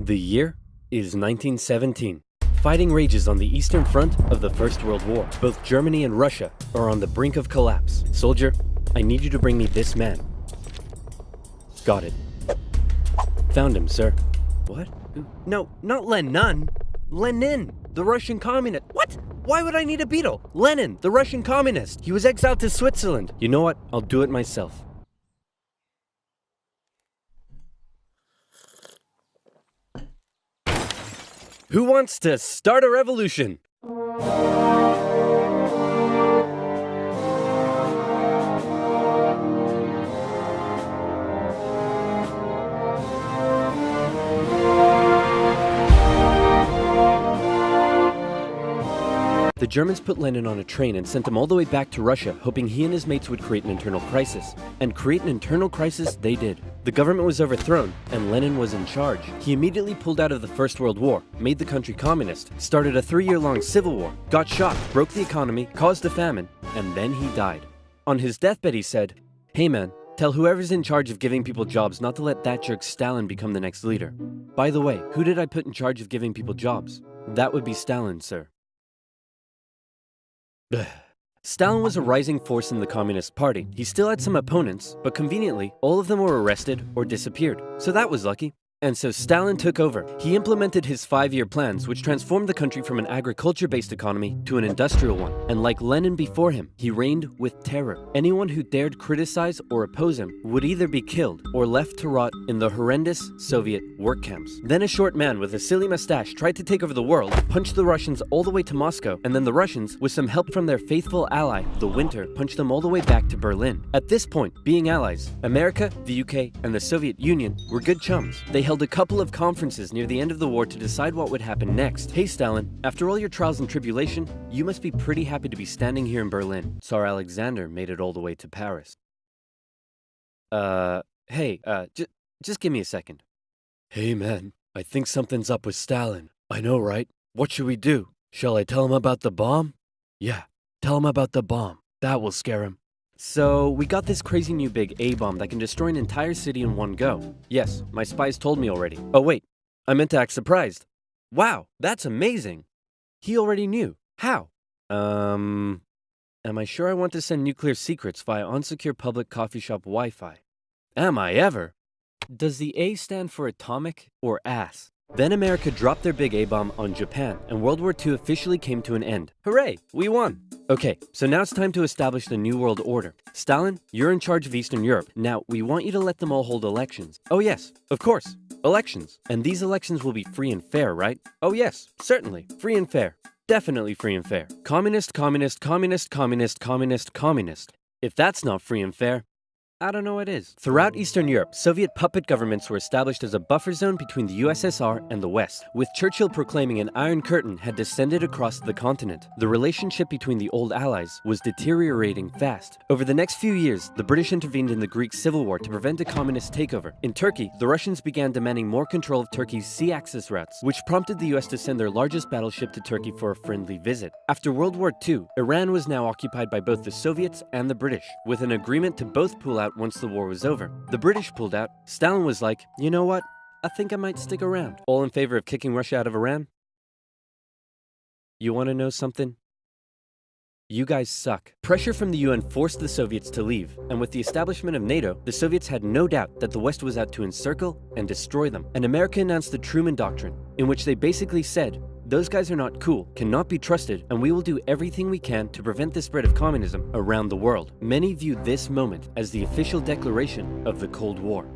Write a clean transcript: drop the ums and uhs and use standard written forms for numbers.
The year is 1917. Fighting rages on the Eastern Front of the First World War. Both Germany and Russia are on the brink of collapse. Soldier, I need you to bring me this man. Got it. Found him, sir. What? No, not Lenin. Lenin, the Russian communist. What? Why would I need a beetle? Lenin, the Russian communist. He was exiled to Switzerland. You know what? I'll do it myself. Who wants to start a revolution? The Germans put Lenin on a train and sent him all the way back to Russia, hoping he and his mates would create an internal crisis. And create an internal crisis they did. The government was overthrown, and Lenin was in charge. He immediately pulled out of the First World War, made the country communist, started a 3-year-long civil war, got shot, broke the economy, caused a famine, and then he died. On his deathbed he said, "Hey man, tell whoever's in charge of giving people jobs not to let that jerk Stalin become the next leader. By the way, who did I put in charge of giving people jobs? That would be Stalin, sir." Stalin was a rising force in the Communist Party. He still had some opponents, but conveniently, all of them were arrested or disappeared. So that was lucky. And so Stalin took over. He implemented his 5-year plans, which transformed the country from an agriculture-based economy to an industrial one. And like Lenin before him, he reigned with terror. Anyone who dared criticize or oppose him would either be killed or left to rot in the horrendous Soviet work camps. Then a short man with a silly mustache tried to take over the world, punched the Russians all the way to Moscow, and then the Russians, with some help from their faithful ally, the Winter, punched them all the way back to Berlin. At this point, being allies, America, the UK, and the Soviet Union were good chums. They held a couple of conferences near the end of the war to decide what would happen next. Hey Stalin, after all your trials and tribulation, you must be pretty happy to be standing here in Berlin. Tsar Alexander made it all the way to Paris. Just give me a second. Hey man, I think something's up with Stalin. I know, right? What should we do? Shall I tell him about the bomb? Yeah, tell him about the bomb. That will scare him. So, we got this crazy new big A-bomb that can destroy an entire city in one go. Yes, my spies told me already. Oh wait, I meant to act surprised. Wow, that's amazing. He already knew. How? Am I sure I want to send nuclear secrets via unsecure public coffee shop Wi-Fi? Am I ever? Does the A stand for atomic or ass? Then America dropped their big A-bomb on Japan, and World War II officially came to an end. Hooray, we won! Okay, so now it's time to establish the New World Order. Stalin, you're in charge of Eastern Europe. Now, we want you to let them all hold elections. Oh yes, of course, elections. And these elections will be free and fair, right? Oh yes, certainly, free and fair. Definitely free and fair. Communist, communist, communist, communist, communist, communist. If that's not free and fair, I don't know what is. Throughout Eastern Europe, Soviet puppet governments were established as a buffer zone between the USSR and the West, with Churchill proclaiming an Iron Curtain had descended across the continent. The relationship between the old allies was deteriorating fast. Over the next few years, the British intervened in the Greek Civil War to prevent a communist takeover. In Turkey, the Russians began demanding more control of Turkey's sea access routes, which prompted the US to send their largest battleship to Turkey for a friendly visit. After World War II, Iran was now occupied by both the Soviets and the British, with an agreement to both pull out once the war was over. The British pulled out. Stalin was like, you know what? I think I might stick around. All in favor of kicking Russia out of Iran? You want to know something? You guys suck. Pressure from the UN forced the Soviets to leave, and with the establishment of NATO, the Soviets had no doubt that the West was out to encircle and destroy them. And America announced the Truman Doctrine, in which they basically said, those guys are not cool, cannot be trusted, and we will do everything we can to prevent the spread of communism around the world. Many view this moment as the official declaration of the Cold War.